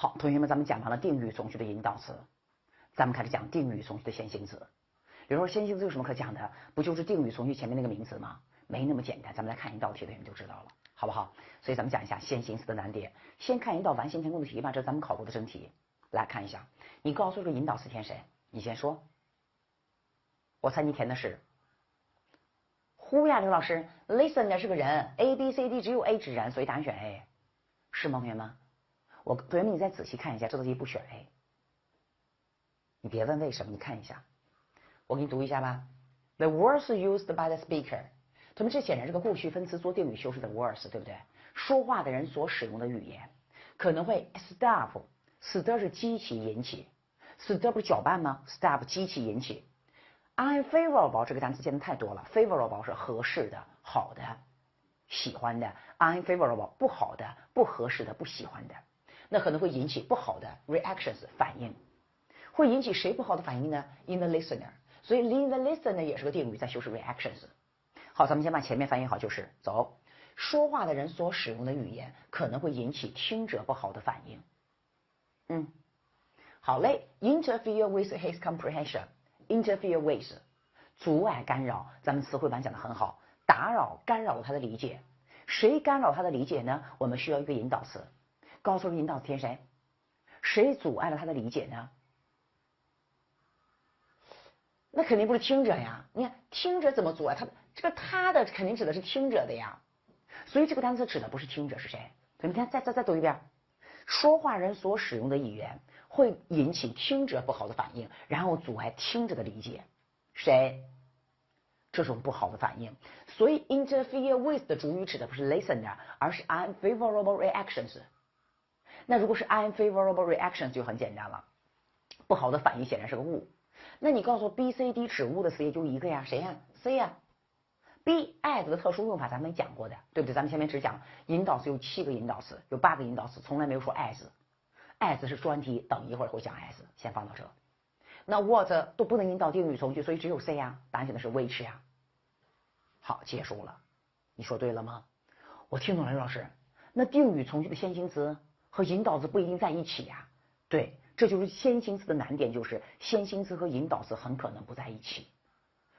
好，同学们，咱们讲完了定语从句的引导词，咱们开始讲定语从句的先行词。比如说先行词有什么可讲的？不就是定语从句前面那个名词吗？没那么简单，咱们来看一道题的人就知道了，好不好？所以咱们讲一下先行词的难点。先看一道完形填空的题吧，这是咱们考过的真题。来看一下，你告诉我这个引导词填谁？你先说。我猜你填的是呼呀，刘老师 ，listener 是个人 ，A B C D 只有 A 指人，所以答案选 A， 是吗，同学们？同学们，你再仔细看一下，这道题不选 A， 你别问为什么，你看一下，我给你读一下吧。The words used by the speaker， 同学们，这显然是个过去分词做定语修饰的 words， 对不对？说话的人所使用的语言可能会 stop，stir 是激起引起 ，stir 不是搅拌吗 ？stop 激起引起。unfavorable 这个单词见的太多了 ，favorable 是合适的、好的、喜欢的 ，unfavorable 不好的、不合适的、不喜欢的。那可能会引起不好的 reactions 反应，会引起谁不好的反应呢 ？in the listener， 所以 in the listener 也是个定语，在修饰 reactions。好，咱们先把前面翻译好，就是走，说话的人所使用的语言可能会引起听者不好的反应。好嘞 ，interfere with his comprehension，interfere with 阻碍干扰，咱们词汇版讲的很好，打扰干扰了他的理解，谁干扰他的理解呢？我们需要一个引导词。告诉我引导词填谁？谁阻碍了他的理解呢？那肯定不是听者呀！你看听者怎么阻碍他？这个他的肯定指的是听者的呀。所以这个单词指的不是听者是谁？你看再读一遍，说话人所使用的语言会引起听者不好的反应，然后阻碍听者的理解。谁？这种不好的反应。所以 interfere with 的主语指的不是 listener， 而是 unfavorable reactions。那如果是 unfavorable reaction 就很简单了，不好的反应显然是个物。那你告诉我 B C D 指物的词也就一个呀，谁呀 ？C 呀。B as 的特殊用法咱们讲过的，对不对？咱们前面只讲引导词有7个引导词，有8个引导词，从来没有说 as。as 是专题，等一会儿会讲 as， 先放到这。那 what 都不能引导定语从句，所以只有 C 呀，答案选的是 which 呀。好，结束了。你说对了吗？我听懂了，刘老师。那定语从句的先行词和引导词不一定在一起呀，对，这就是先行词的难点，就是先行词和引导词很可能不在一起，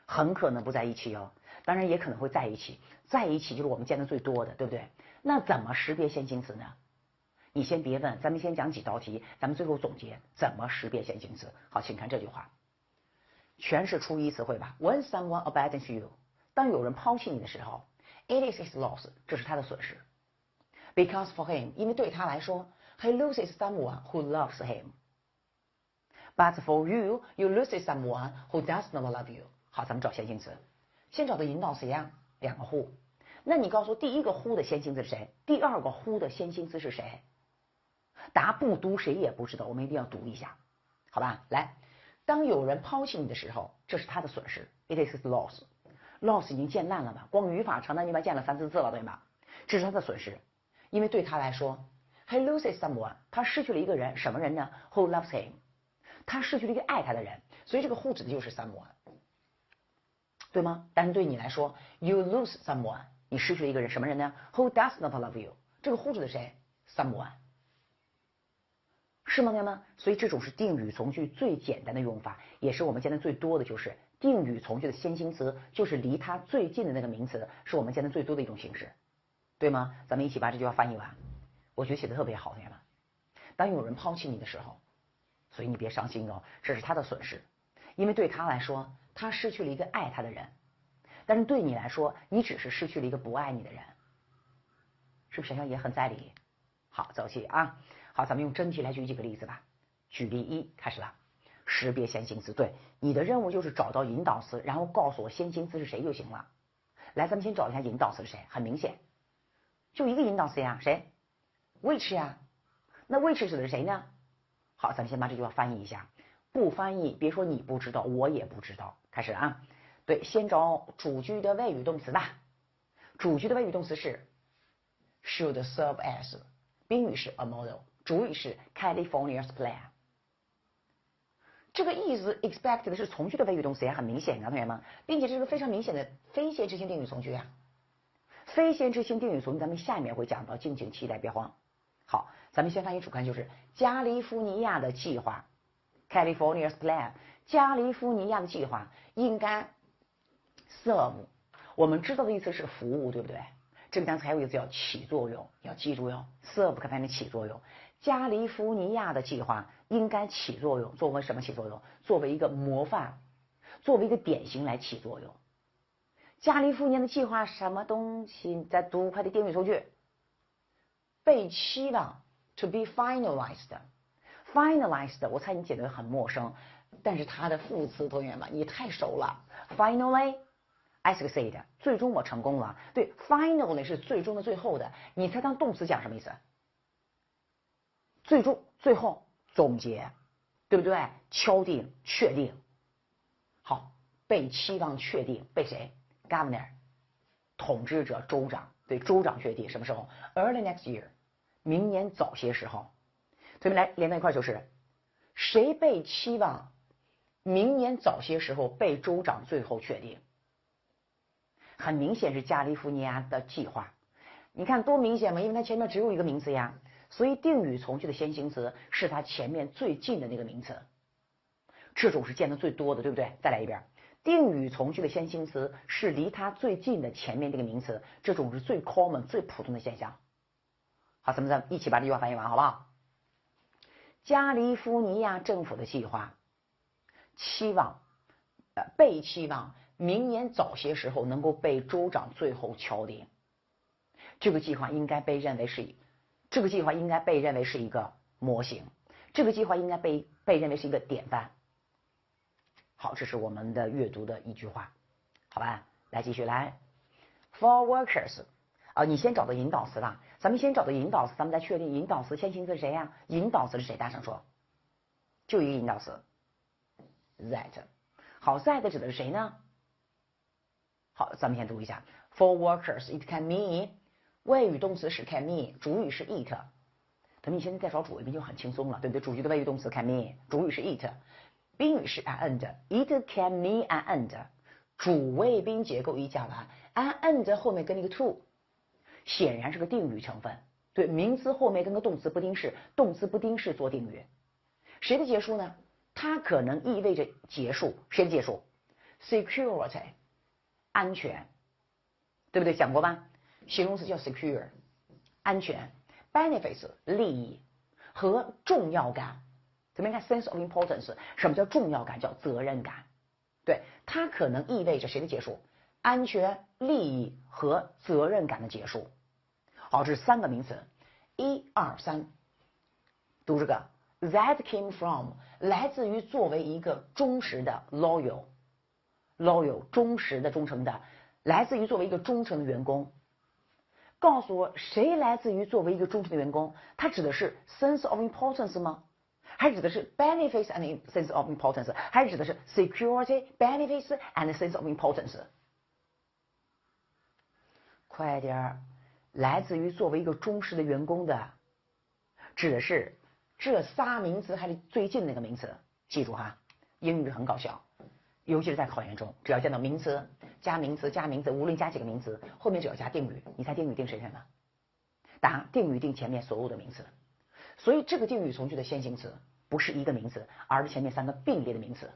很可能不在一起哦，当然也可能会在一起，在一起就是我们见的最多的，对不对？那怎么识别先行词呢？你先别问，咱们先讲几道题，咱们最后总结怎么识别先行词。好，请看这句话，全是初一词汇吧。When someone abandons you， 当有人抛弃你的时候 ，it is his loss， 这是他的损失。Because for him， 因为对他来说 ，he loses someone who loves him. But for you, you lose someone who does not love you. 好，咱们找先行词，先找的引导词呀，2个 who。那你告诉我，第一个 who 的先行词是谁？第二个 who 的先行词是谁？答不读谁也不知道，我们一定要读一下，好吧？来，当有人抛弃你的时候，这是他的损失 ，it is his loss。loss 已经见烂了吧？光语法长难明白见了3、4次了，对吗？这是他的损失。因为对他来说 ，he loses someone， 他失去了一个人，什么人呢 ？Who loves him？ 他失去了一个爱他的人，所以这个 who 指的就是 someone， 对吗？但是对你来说 ，you lose someone， 你失去了一个人，什么人呢 ？Who does not love you？ 这个 who 指的谁 ？someone， 是吗，同学们？所以这种是定语从句最简单的用法，也是我们见的最多的，就是定语从句的先行词就是离它最近的那个名词，是我们见的最多的一种形式。对吗？咱们一起把这句话翻译完。我觉得写的特别好，同学们。当有人抛弃你的时候，所以你别伤心哦，这是他的损失，因为对他来说，他失去了一个爱他的人，但是对你来说，你只是失去了一个不爱你的人，是不是想想也很在理？好，走起啊！好，咱们用真题来举几个例子吧。举例1开始了，识别先行词。对，你的任务就是找到引导词，然后告诉我先行词是谁就行了。来，咱们先找一下引导词是谁，很明显。就一个引导词呀，谁 ？which 呀，那 which 指的是谁呢？好，咱们先把这句话翻译一下。不翻译，别说你不知道，我也不知道。开始啊，对，先找主句的谓语动词吧。主句的谓语动词是 should serve as， 宾语是 a model， 主语是 California's plan。这个意思 expect 的是从句的谓语动词也很明显的，同学们，并且这是个非常明显的非先知性定语从句啊。非先知性定语从句咱们下面会讲到，敬请期待，别慌。好，咱们先翻译主观，就是加利福尼亚的计划 ，California's plan， 加利福尼亚的计划应该 serve， 我们知道的意思是服务，对不对？这个单词还有一个字叫起作用，要记住哟 ，serve 可翻译起作用。加利福尼亚的计划应该起作用，作为什么起作用？作为一个模范，作为一个典型来起作用。加利福尼亚的计划什么东西？再读快的定语从句，被期望 to be finalized。finalized 我猜你解读很陌生，但是它的副词，同学们你太熟了 ，finally。I succeed， 最终我成功了。对 ，finally 是最终的、最后的。你猜当动词讲什么意思？最终、最后、总结，对不对？敲定、确定。好，被期望确定，被谁 ？Governor， 统治者、州长。对，州长确定什么时候 ？Early next year， 明年早些时候。同学们来连在一块就是，谁被期望明年早些时候被州长最后确定？很明显是加利福尼亚的计划，你看多明显吗？因为它前面只有一个名词呀，所以定语从句的先行词是它前面最近的那个名词，这种是见的最多的，对不对？再来一遍，定语从句的先行词是离它最近的前面这个名词，这种是最 common 最普通的现象。好，咱们一起把这句话翻译完，好不好？加利福尼亚政府的计划被期望明年早些时候能够被州长最后敲定。这个计划应该被认为是一个模型，这个计划应该被认为是一个典范。好，这是我们的阅读的一句话，好吧？来继续来 ，for workers， 你先找到引导词了，咱们先找到引导词，咱们再确定引导词先行词是谁呀？引导词是谁？大声说，就一个引导词 that。好 that 指的是谁呢？好，咱们先读一下 for workers it can mean， 谓语动词是 can mean， 主语是 it。等你现在再找主谓宾就很轻松了，对不对？主句的谓语动词 can mean， 主语是 it， 宾语是 an end， it can mean an end， 主谓宾结构一加完 an end 后面跟一个 to， 显然是个定语成分。对，名词后面跟个动词不定式，动词不定式做定语。谁的结束呢？它可能意味着结束，谁的结束 ？security， 安全，对不对？讲过吧？形容词叫 secure， 安全 ，benefits 利益和重要感。怎么样看 sense of importance？ 什么叫重要感？叫责任感。对，它可能意味着谁的结束？安全、利益和责任感的结束。好，这是三个名词，1、2、3，读这个。That came from 来自于作为一个忠实的 loyal 忠实的忠诚的，来自于作为一个忠诚的员工。告诉我谁来自于作为一个忠诚的员工？它指的是 sense of importance 吗？还指的是 benefits and sense of importance？ 还指的是 security benefits and sense of importance？ 快点，来自于作为一个忠实的员工的，指的是这仨名词还是最近那个名词，记住哈，英语很搞笑，尤其是在考研中，只要见到名词加名词加名词，无论加几个名词，后面只要加定语，你猜定语定谁什么？答，定语定前面所有的名词。所以这个定语从句的先行词不是一个名词，而是前面三个并列的名词。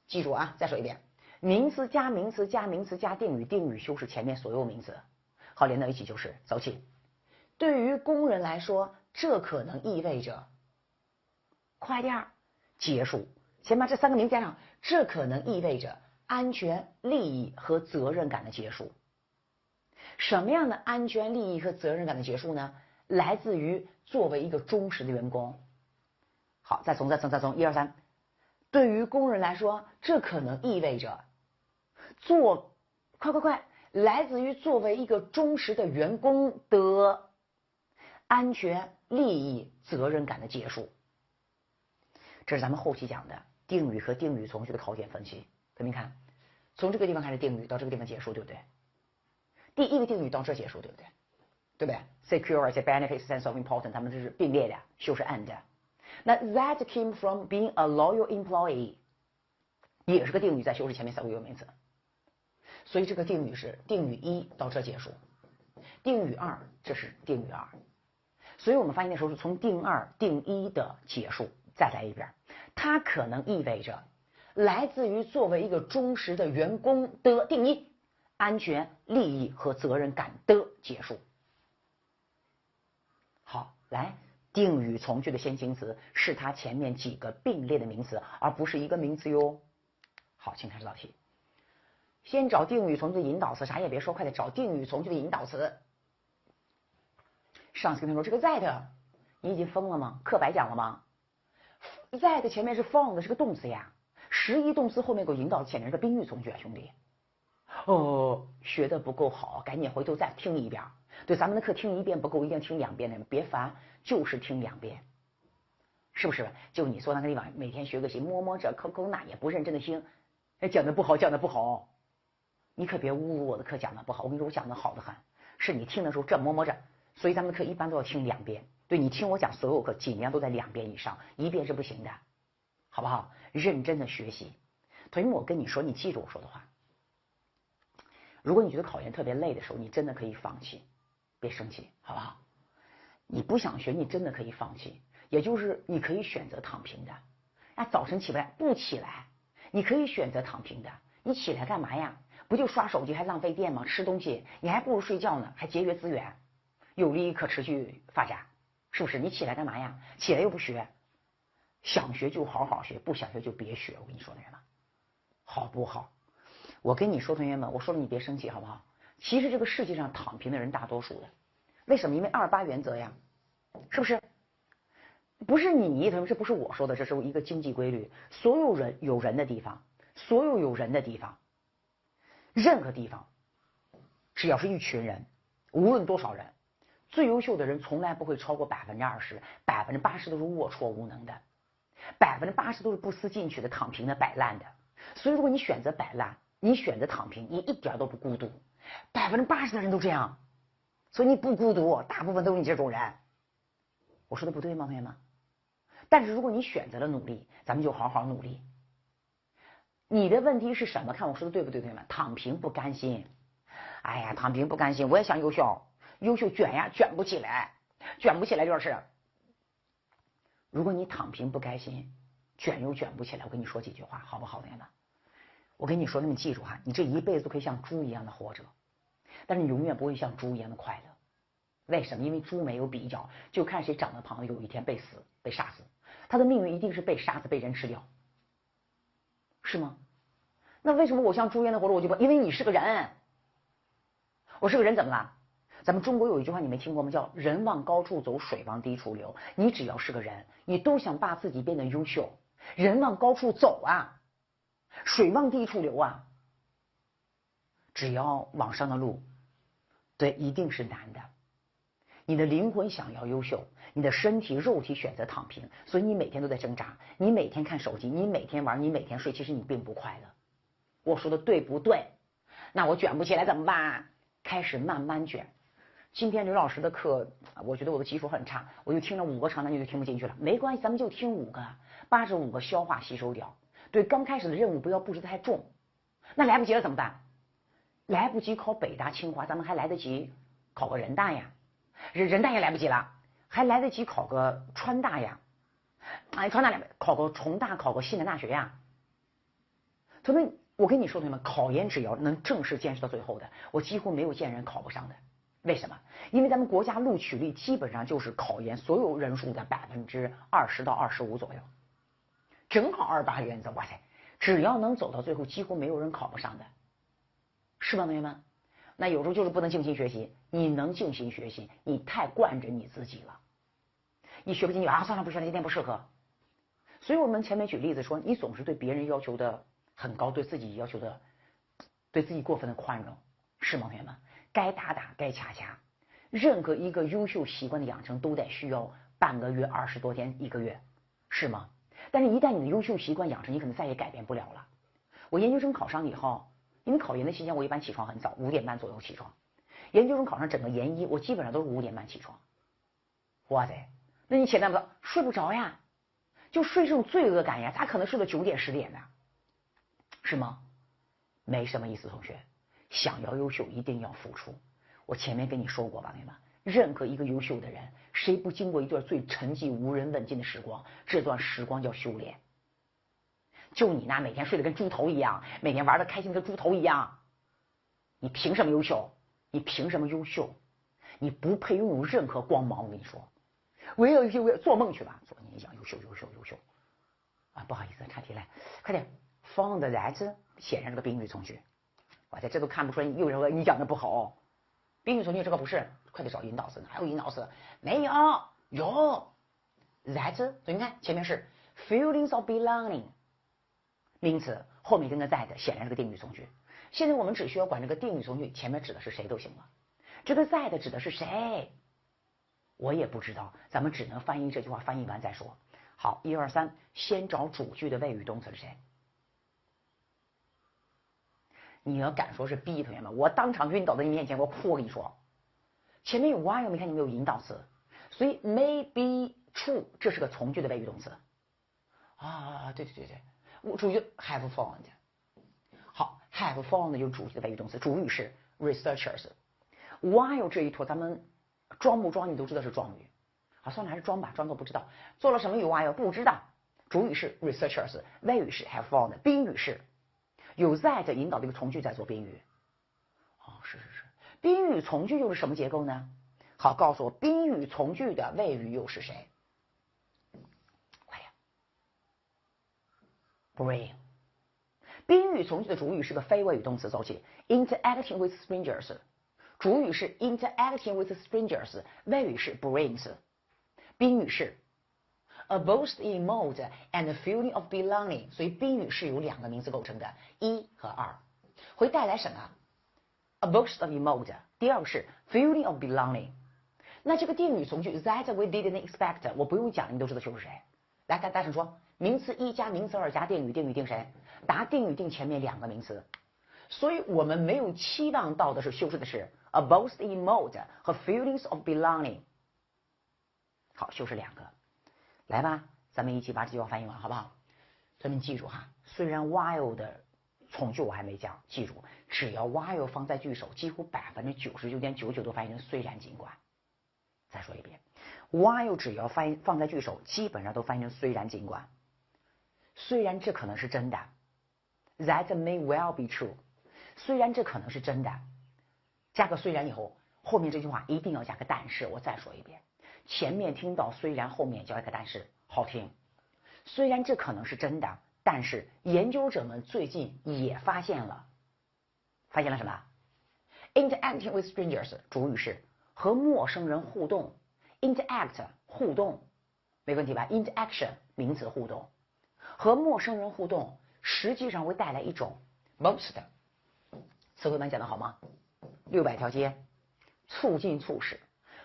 记住啊，再说一遍，名词加名词加名词加定语，定语修饰前面所有名词。好，连到一起就是走起。对于工人来说，这可能意味着快点结束，先把这三个名词加上，这可能意味着安全、利益和责任感的结束。什么样的安全、利益和责任感的结束呢？来自于作为一个忠实的员工。好，再从1、2、3，对于工人来说，这可能意味着快，来自于作为一个忠实的员工的安全、利益、责任感的结束。这是咱们后期讲的定语和定语从句的考点分析。同学们看，从这个地方开始定语到这个地方结束，对不对？第一个定语到这结束，对不对？对不对 ？security, benefits, sense of importance， 它们这是并列的，修饰 and。那 that came from being a loyal employee 也是个定语，在修饰前面三个有名词。所以这个定语是定语1到这结束，定语2这是定语2。所以我们发现的时候是从定2、定1的结束再来一遍，它可能意味着来自于作为一个忠实的员工的定义、安全、利益和责任感的结束。好，来，定语从句的先行词是它前面几个并列的名词，而不是一个名词哟。好，请看这道题。先找定语从句的引导词，啥也别说，快点找定语从句的引导词。上次跟他说这个 that， 你已经疯了吗？课白讲了吗 ？that 前面是 found 是个动词呀，实义动词后面给我引导前面是个宾语从句啊，兄弟。哦，学的不够好，赶紧回头再听一遍。对，咱们的课听一遍不够，一定要听2遍的，别烦，就是听2遍，是不是？就你说那个地方，每天学个习，摸摸这抠抠那，也不认真的听，讲的不好，讲的不好。你可别侮辱我的课讲的不好，我跟你说我讲的好的很，是你听的时候这摸摸着，所以咱们的课一般都要听2遍。对，你听我讲所有课尽量都在2遍以上，1遍是不行的，好不好？认真的学习。同学们，我跟你说，你记住我说的话。如果你觉得考研特别累的时候，你真的可以放弃，别生气，好不好？你不想学，你真的可以放弃，也就是你可以选择躺平的。早晨起不来不起来，你可以选择躺平的。你起来干嘛呀？不就刷手机还浪费电吗？吃东西你还不如睡觉呢，还节约资源，有利于可持续发展，是不是？你起来干嘛呀？起来又不学，想学就好好学，不想学就别学。我跟你说，同学们，好不好？我跟你说，同学们，我说了你别生气，好不好？其实这个世界上躺平的人大多数的，为什么？因为2·8原则呀，是不是？不是你，同学们，这不是我说的，这是一个经济规律。所有人有人的地方，所有有人的地方，任何地方，只要是一群人，无论多少人，最优秀的人从来不会超过20%，80%都是龌龊无能的，80%都是不思进取的、躺平的、摆烂的。所以，如果你选择摆烂，你选择躺平，你一点都不孤独。80%的人都这样，所以你不孤独，大部分都是你这种人。我说的不对吗，同学们？但是如果你选择了努力，咱们就好好努力。你的问题是什么？看我说的对不对，同学们？躺平不甘心，哎呀，躺平不甘心，我也想优秀，优秀卷呀，卷不起来，卷不起来就是。如果你躺平不甘心，卷又卷不起来，我跟你说几句话，好不好，同学们？我跟你说，那么记住哈，你这一辈子都可以像猪一样的活着，但是你永远不会像猪一样的快乐。为什么？因为猪没有比较，就看谁长得胖，有一天被杀死，他的命运一定是被杀死，被人吃掉，是吗？那为什么我像猪一样的活着，我就不？因为你是个人，我是个人，怎么了？咱们中国有一句话你没听过吗？叫人往高处走，水往低处流。你只要是个人，你都想把自己变得优秀，人往高处走啊，水往低处流啊，只要往上的路，对，一定是难的。你的灵魂想要优秀，你的身体肉体选择躺平，所以你每天都在挣扎，你每天看手机，你每天玩，你每天睡，其实你并不快乐。我说的对不对？那我卷不起来怎么办？开始慢慢卷。今天刘老师的课，我觉得我的基础很差，我就听了5个长难句就听不进去了。没关系，咱们就听5个，把这5个消化吸收掉。对，刚开始的任务不要布置太重。那来不及了怎么办？来不及考北大清华，咱们还来得及考个人大呀，人大也来不及了，还来得及考个川大呀，川大考个重大，考个西南大学呀。同学们，我跟你说，同学们，考研只要能正式坚持到最后的，我几乎没有见人考不上的。为什么？因为咱们国家录取率基本上就是考研所有人数的20%到25%左右，正好2·8原则，哇塞，只要能走到最后，几乎没有人考不上的，是吧，同学们？那有时候就是不能静心学习，你能静心学习，你太惯着你自己了，你学不进去啊，算了，不学了，今天不适合。所以我们前面举例子说，你总是对别人要求的很高，对自己要求的，对自己过分的宽容，是吗，同学们？该打打，该掐掐。任何一个优秀习惯的养成都得需要半个月、20多天、1个月，是吗？但是，一旦你的优秀习惯养成，你可能再也改变不了了。我研究生考上以后，因为考研的期间，我一般起床很早，5点半左右起床。研究生考上整个研1，我基本上都是5点半起床。哇塞，那你起来不早，睡不着呀，就睡这种罪恶感呀，咋可能睡到9点10点呢？是吗？没什么意思，同学。想要优秀，一定要付出。我前面跟你说过吧，同学们，任何一个优秀的人，谁不经过一段最沉寂无人问津的时光？这段时光叫修炼。就你那每天睡得跟猪头一样，每天玩得开心跟猪头一样，你凭什么优秀？你凭什么优秀？你不配拥有任何光芒。我跟你说，我要做梦去吧，做你一样优秀啊！不好意思，岔题了，快点。found that 显然是个宾语从句，哇塞，这都看不出来又是你讲的不好。宾语从句这个不是，快点找引导词，哪有引导词？没有，有 that， 所以你看前面是 feelings of belonging， 名词，后面跟个 that 显然是个定语从句。现在我们只需要管这个定语从句前面指的是谁都行了。这个 that 指的是谁？我也不知道，咱们只能翻译这句话，翻译完再说。好，1、2、3，先找主句的谓语动词是谁？你要敢说是 B， 同学们，我当场晕倒在你面前，我哭。我跟你说，前面有 while， 没看你没有引导词，所以 may be true， 这是个从句的谓语动词啊。对，我主句 have found。好 ，have found 就是主句的谓语动词，主语是 researchers。while 这一坨咱们装不装你都知道是装语。好，算了，还是装吧，装作不知道。做了什么有 while 不知道。主语是 researchers， 谓语是 have found， 宾语是有 that 引导的一个从句在做宾语。哦，是，宾语从句又是什么结构呢？好，告诉我宾语从句的谓语又是谁？快点 ，bring。宾语从句的主语是个非谓语动词，走起 ，interacting with strangers。主语是 interacting with strangers， 谓语是 brings， 宾语是 a boast in mode and a feeling of belonging， 所以宾语是由两个名词构成的，1和2，会带来什么 ？a boast of in mode， 第二个是 feeling of belonging。那这个定语从句 that we didn't expect， 我不用讲，你都知道修饰谁。来，大声说，名词1加名词2加定语，定语定谁？答定语定前面两个名词。所以我们没有期望到的是修饰的是 a boast in mode 和 feelings of belonging。好，修饰两个。来吧，咱们一起把这句话翻译完，好不好？咱们记住哈，虽然 while 的从句我还没讲，记住，只要 while 放在句首，几乎99.99%都翻译成虽然尽管。再说一遍 ，while 只要放在句首，基本上都翻译成虽然尽管。虽然这可能是真的 ，that may well be true。虽然这可能是真的，加个虽然以后，后面这句话一定要加个但是。我再说一遍。前面听到虽然，后面加一个但是，好听。虽然这可能是真的，但是研究者们最近也发现了什么 ？interacting with strangers， 主语是和陌生人互动 ，interact 互动，没问题吧 ？interaction 名词互动，和陌生人互动，实际上会带来一种 most， 词汇班讲的好吗？600条街，促进促使。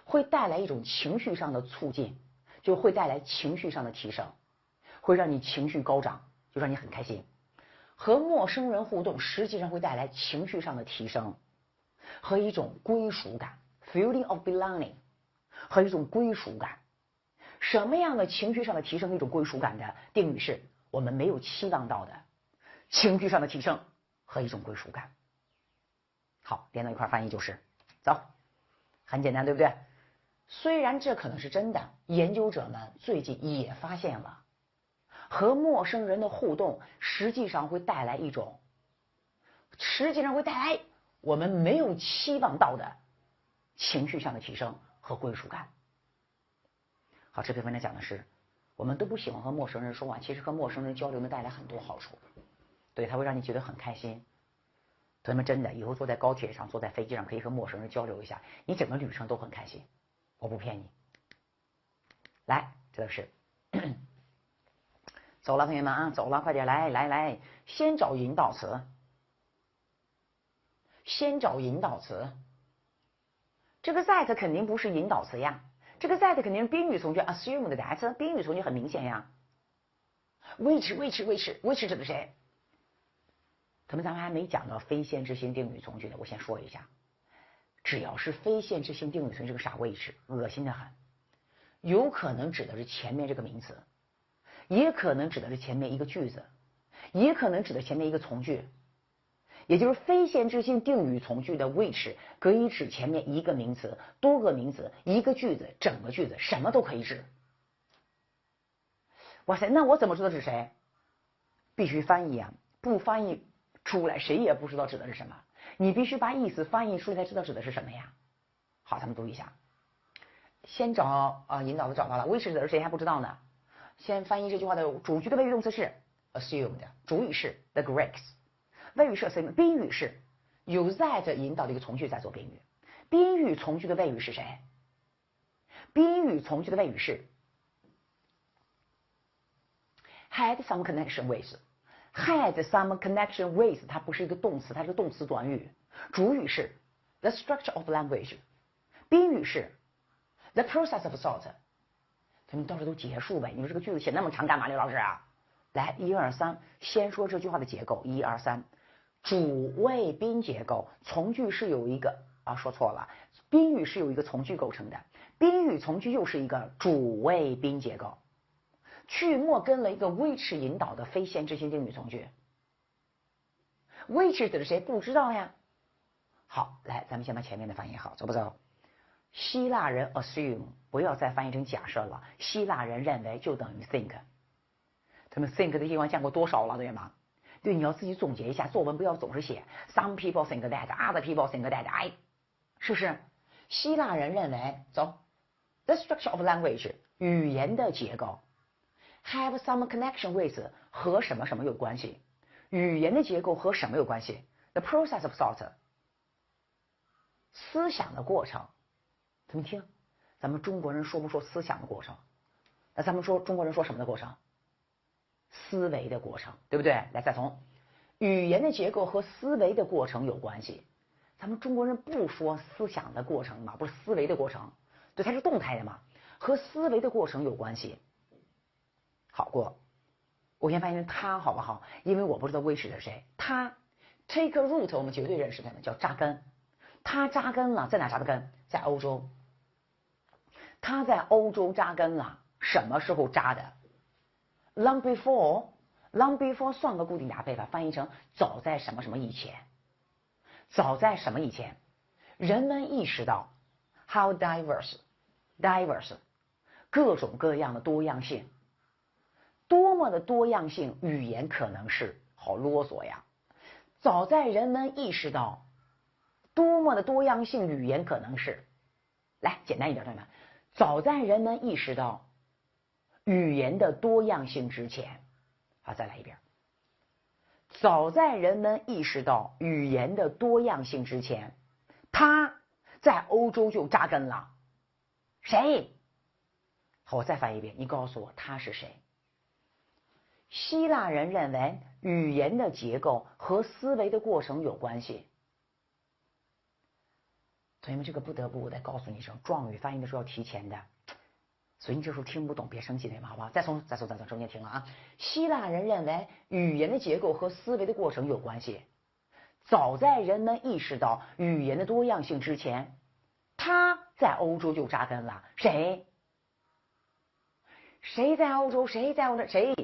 会带来一种情绪上的促进，就会带来情绪上的提升，会让你情绪高涨，就让你很开心。和陌生人互动实际上会带来情绪上的提升和一种归属感 feeling of belonging 和一种归属感。什么样的情绪上的提升和一种归属感的定语是我们没有期望到的情绪上的提升和一种归属感。好，连到一块翻译就是走，很简单，对不对？虽然这可能是真的，研究者们最近也发现了，和陌生人的互动实际上会带来我们没有期望到的情绪上的提升和归属感。好，这篇文章讲的是，我们都不喜欢和陌生人说话，其实和陌生人交流能带来很多好处，对，它会让你觉得很开心。同学们，真的，以后坐在高铁上、坐在飞机上，可以和陌生人交流一下，你整个旅程都很开心。我不骗你。来，这是走了，同学们啊，走了，快点来，先找引导词，这个 that 肯定不是引导词呀，这个 that 肯定是宾语从句 assume 的 that， 宾语从句很明显呀。which 指的谁？可能咱们还没讲到非限制性定语从句呢，我先说一下，只要是非限制性定语从句是个傻which，恶心的很，有可能指的是前面这个名词，也可能指的是前面一个句子，也可能指的前面一个从句，也就是非限制性定语从句的 which 可以指前面一个名词、多个名词、一个句子、整个句子，什么都可以指。哇塞，那我怎么知道指谁？必须翻译啊，不翻译出来谁也不知道指的是什么。你必须把意思翻译出来才知道指的是什么呀。好，咱们读一下。先找引导的找到了，which 指的是谁还不知道呢。先翻译这句话的主句的谓语动词是 assumed， 主语是 the Greeks， 谓语是 assumed， 宾语是有 that 引导的一个从句在做宾语。宾语从句的谓语是谁？宾语从句的谓语是 had some connection with。had some connection with 它不是一个动词，它是个动词短语。主语是 the structure of language， 宾语是 the process of thought。咱们到这都结束呗，你说这个句子写那么长干嘛，刘老师啊？来，1、2、3，先说这句话的结构。1、2、3，主谓宾结构，从句是有一个说错了，宾语是有一个从句构成的，宾语从句又是一个主谓宾结构，句末跟了一个 which 引导的非限制性定语从句。which 指的是谁？不知道呀。好，来，咱们先把前面的翻译好，走不走？希腊人 assume， 不要再翻译成假设了。希腊人认为就等于 think。他们 think 的地方见过多少了，对吗？对，你要自己总结一下，作文不要总是写 some people think that，other people think that，是不是？希腊人认为，走 ，the structure of language， 语言的结构 have some connection with 和什么什么有关系？语言的结构和什么有关系 ？the process of thought， 思想的过程。怎么听？咱们中国人说不说思想的过程？那咱们说中国人说什么的过程？思维的过程，对不对？来，再从语言的结构和思维的过程有关系。咱们中国人不说思想的过程嘛，不是思维的过程，对，它是动态的嘛，和思维的过程有关系。好过，我先翻译成他好不好？因为我不知道which是谁。他 take a root， 我们绝对认识他们，叫扎根。他扎根了，在哪扎的根？在欧洲。他在欧洲扎根了，什么时候扎的 ？Long before，long before 算个固定搭配吧，翻译成早在什么什么以前。早在什么以前？人们意识到 how diverse， 各种各样的多样性，多么的多样性，语言可能是好啰嗦呀。早在人们意识到多么的多样性，语言可能是，来简单一点，同学们，早在人们意识到语言的多样性之前，好，再来一遍。早在人们意识到语言的多样性之前，他在欧洲就扎根了。谁？好，我再翻一遍，你告诉我他是谁？希腊人认为语言的结构和思维的过程有关系。同学们，这个不得不我再告诉你一声，状语发音的时候要提前的，所以你这时候听不懂别生气，对吗？好吧，再从中间听了啊。希腊人认为语言的结构和思维的过程有关系。早在人们意识到语言的多样性之前，他在欧洲就扎根了。谁？谁在欧洲？谁在欧洲？谁？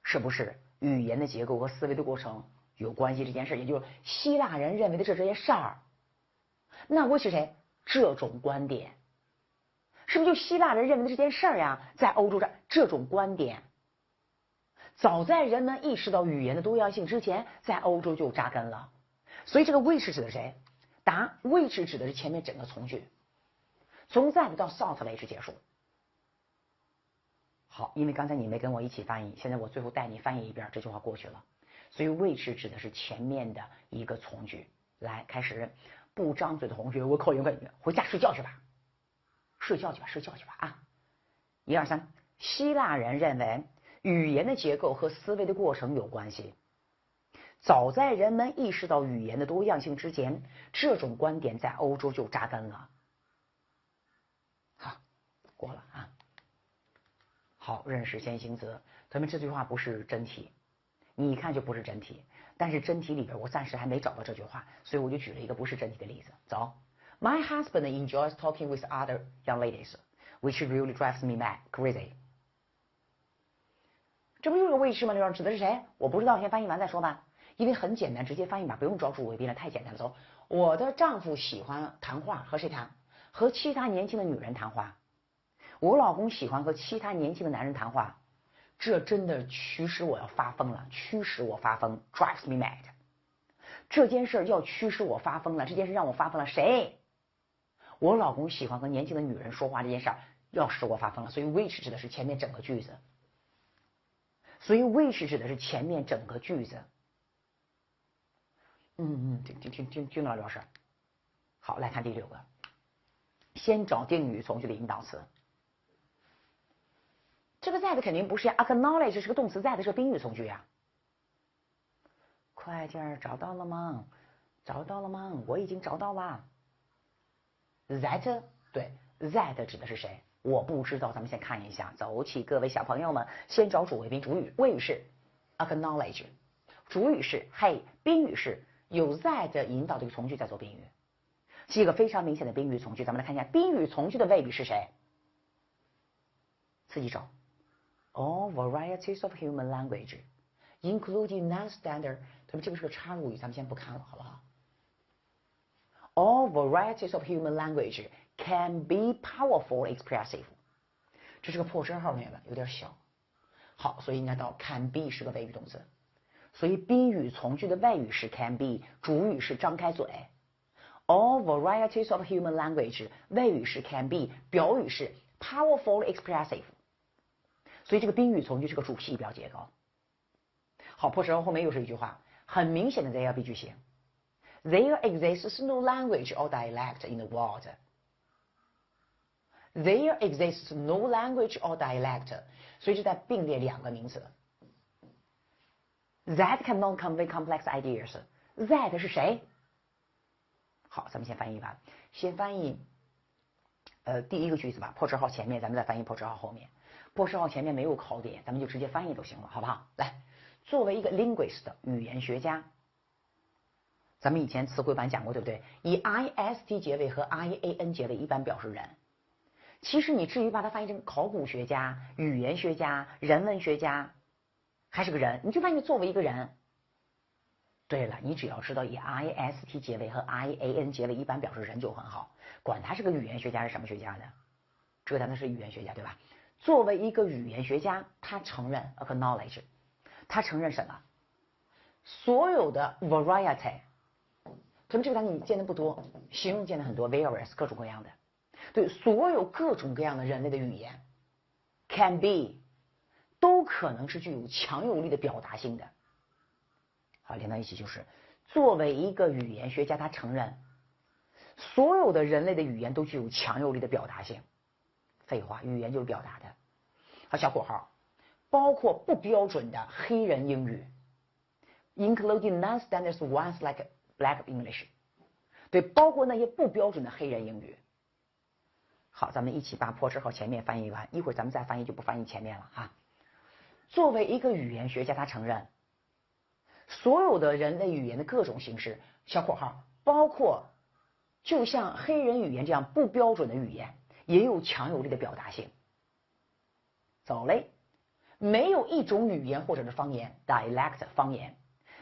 是不是语言的结构和思维的过程有关系这件事？也就是希腊人认为的这件事儿。那会是谁？这种观点是不是就希腊人认为的这件事儿呀？在欧洲这种观点，早在人们意识到语言的多样性之前，在欧洲就扎根了。所以这个 which 指的谁？答 which 指的是前面整个从句，从 that 到 thought 为止结束。好，因为刚才你没跟我一起翻译，现在我最后带你翻译一遍，这句话过去了。所以 which 指的是前面的一个从句。来，开始。不张嘴的同学，我考研回家睡觉去吧，睡觉去吧啊！1、2、3，希腊人认为语言的结构和思维的过程有关系。早在人们意识到语言的多样性之前，这种观点在欧洲就扎根了。好，过了啊。好，认识先行则，同学们，这句话不是真题，你一看就不是真题。但是真题里边我暂时还没找到这句话，所以我就举了一个不是真题的例子。走 ，My husband enjoys talking with other young ladies, which really drives me mad, crazy。这不就是个谓语吗？刘老师指的是谁？我不知道，先翻译完再说吧。因为很简单，直接翻译吧，不用找主谓宾了，太简单了。走，我的丈夫喜欢谈话，和谁谈？和其他年轻的女人谈话。我老公喜欢和其他年轻的男人谈话，这真的驱使我要发疯了，驱使我发疯 ，drives me mad。这件事要驱使我发疯了，这件事让我发疯了，谁？我老公喜欢和年轻的女人说话这件事要使我发疯了，所以 which 指的是前面整个句子，所以 which 指的是前面整个句子。听到了，老师。好，来看第6个，先找定语从句的引导词。这个 that 肯定不是呀 ，acknowledge 是个动词 ，that 是个宾语从句呀。快点找到了吗？找到了吗？我已经找到了。that 对 that 指的是谁？我不知道，咱们先看一下。走起，各位小朋友们，先找主谓宾，主语谓语是 acknowledge， 主语是 hey， 宾语是有 that 引导这个从句在做宾语，是一个非常明显的宾语从句。咱们来看一下宾语从句的谓语是谁？自己找。All varieties of human language, including non-standard。对吧？这个是个插入语，咱们先不看了，好不好 ？All varieties of human language can be powerful expressive。这是个破折号，同学们有点小。好，所以应该到 can be 是个谓语动词，所以宾语从句的谓语是 can be， 主语是张开嘴。All varieties of human language， 谓语是 can be， 表语是 powerful expressive。所以这个宾语从句是个主系表结构。好，破折号后面又是一句话，很明显的 there be 句型。There exists no language or dialect in the world. There exists no language or dialect， 所以这在并列两个名词。That cannot convey complex ideas。That 是谁？好，咱们先翻译完，先翻译第一个句子吧，破折号前面，咱们再翻译破折号后面。破折号前面没有考点，咱们就直接翻译就行了，好不好？来，作为一个 linguist 语言学家，咱们以前词汇版讲过，对不对？以 ist 结尾和 ian 结尾一般表示人。其实你至于把它翻译成考古学家、语言学家、人文学家，还是个人，你就翻译作为一个人。对了，你只要知道以 ist 结尾和 ian 结尾一般表示人就很好，管他是个语言学家是什么学家的，这个单词是语言学家，对吧？作为一个语言学家，他承认 acknowledge， 他承认什么？所有的 variety， 可能这个单词你见的不多，形容见的很多 various 各种各样的。对，所有各种各样的人类的语言 can be 都可能是具有强有力的表达性的。好，连到一起就是作为一个语言学家，他承认所有的人类的语言都具有强有力的表达性。废话，语言就是表达的。好，小括号，包括不标准的黑人英语 ，including non-standard ones like Black English。对，包括那些不标准的黑人英语。好，咱们一起把破折号前面翻译完，一会儿咱们再翻译就不翻译前面了哈。作为一个语言学家，他承认所有的人类语言的各种形式，小括号，包括就像黑人语言这样不标准的语言，也有强有力的表达性。走嘞，没有一种语言或者是方言 dialect 方言，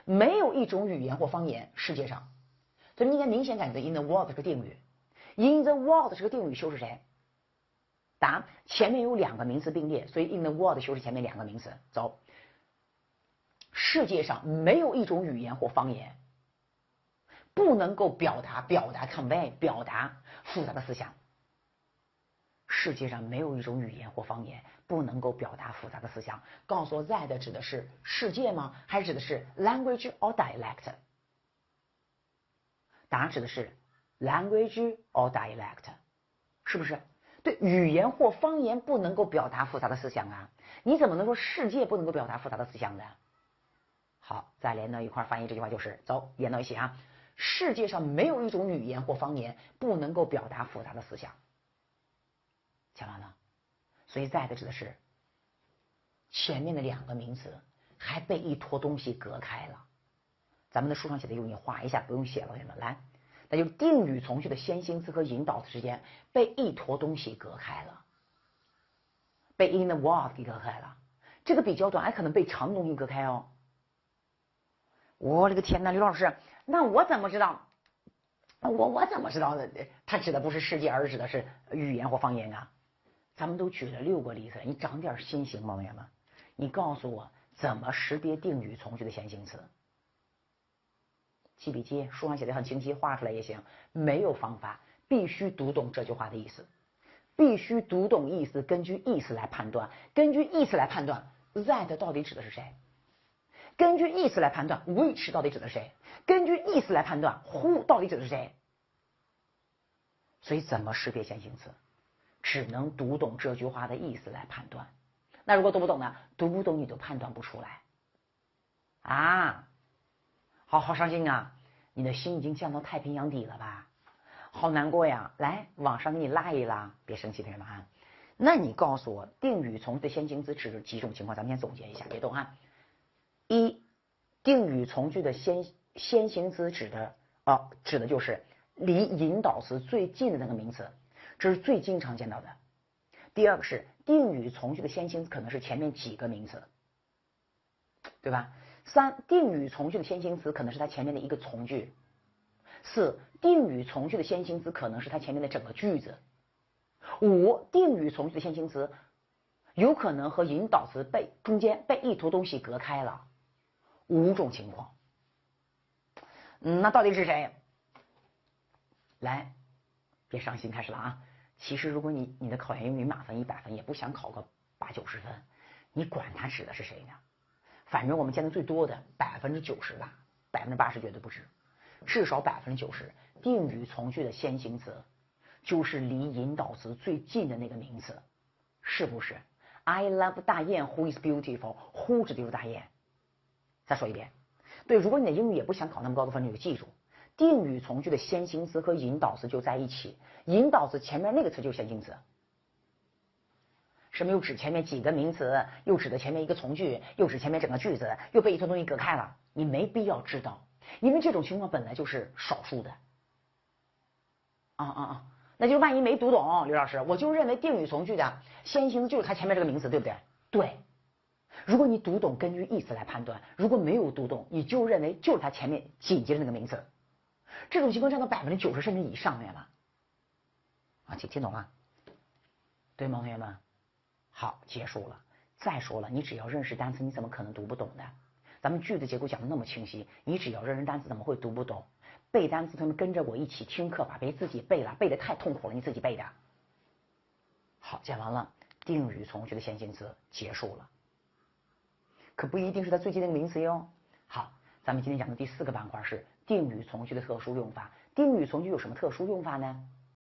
没有一种语言或方言世界上，所以你应该明显感觉到 in the world 这个定语 ，in the world 这个定语修饰谁？答，前面有两个名词并列，所以 in the world 修饰前面两个名词。走，世界上没有一种语言或方言不能够表达 convey 表达复杂的思想。世界上没有一种语言或方言不能够表达复杂的思想。告诉我 that 指的是世界吗？还是指的是 language or dialect？ 答案指的是 language or dialect， 是不是？对，语言或方言不能够表达复杂的思想啊，你怎么能说世界不能够表达复杂的思想呢？好，再连到一块翻译这句话就是走，连到一起啊。世界上没有一种语言或方言不能够表达复杂的思想。讲完了，所以 that 指的是前面的两个名词还被一坨东西隔开了。咱们的书上写的用你画一下，不用写了，同学们来，那就是定语从句的先行词和引导词之间被一坨东西隔开了，被 in the world 给隔开了。这个比较短还可能被长的东西隔开哦。我的个天呐，刘老师，那我怎么知道？我怎么知道的？它指的不是世界，而指的是语言或方言啊？咱们都举了6个例子，你长点心行吗，朋友们？你告诉我怎么识别定语从句的先行词？记笔记，书上写的很清晰，画出来也行。没有方法，必须读懂这句话的意思，必须读懂意思，根据意思来判断，根据意思来判断 that 到底指的是谁，根据意思来判断 which 到底指的是谁，根据意思来判断 who 到底指的是谁。所以怎么识别先行词？只能读懂这句话的意思来判断。那如果读不懂呢？读不懂你都判断不出来啊！好伤心啊！你的心已经降到太平洋底了吧？好难过呀！来，往上给你拉一拉，别生气，同学们啊。那你告诉我，定语从句的先行词指几种情况？咱们先总结一下，别动啊。一，定语从句的先行词指的就是离引导词最近的那个名词，这是最经常见到的。第二个是定语从句的先行词可能是前面几个名词，对吧？3，定语从句的先行词可能是它前面的一个从句。4，定语从句的先行词可能是它前面的整个句子。5，定语从句的先行词有可能和引导词中间被一坨东西隔开了。5种情况。那到底是谁？来，别伤心，开始了啊！其实如果你的考研英语满分100分，也不想考个80-90分，你管它指的是谁呢？反正我们见的最多的90%吧，80%绝对不止，至少90%。定语从句的先行词就是离引导词最近的那个名词，是不是 ？I love 大雁 who is beautiful，who 指的就是大雁。再说一遍，对，如果你的英语也不想考那么高的分，你就记住，定语从句的先行词和引导词就在一起，引导词前面那个词就是先行词。什么又指前面几个名词，又指的前面一个从句，又指前面整个句子，又被一坨东西隔开了，你没必要知道，因为这种情况本来就是少数的。那就万一没读懂，刘老师，我就认为定语从句的先行词就是它前面这个名词，对不对？对。如果你读懂，根据意思来判断；如果没有读懂，你就认为就是它前面紧接着那个名词。这种情况占到90%甚至以上面了。听懂了？对吗，同学们？好，结束了。再说了，你只要认识单词，你怎么可能读不懂的？咱们句子结构讲的那么清晰，你只要认识单词，怎么会读不懂？背单词，同学们跟着我一起听课吧，别自己背了，背的太痛苦了，你自己背的。好，讲完了，定语从句的先行词结束了。可不一定是它最近那个名词哟。好，咱们今天讲的第4个板块是定语从句的特殊用法。定语从句有什么特殊用法呢？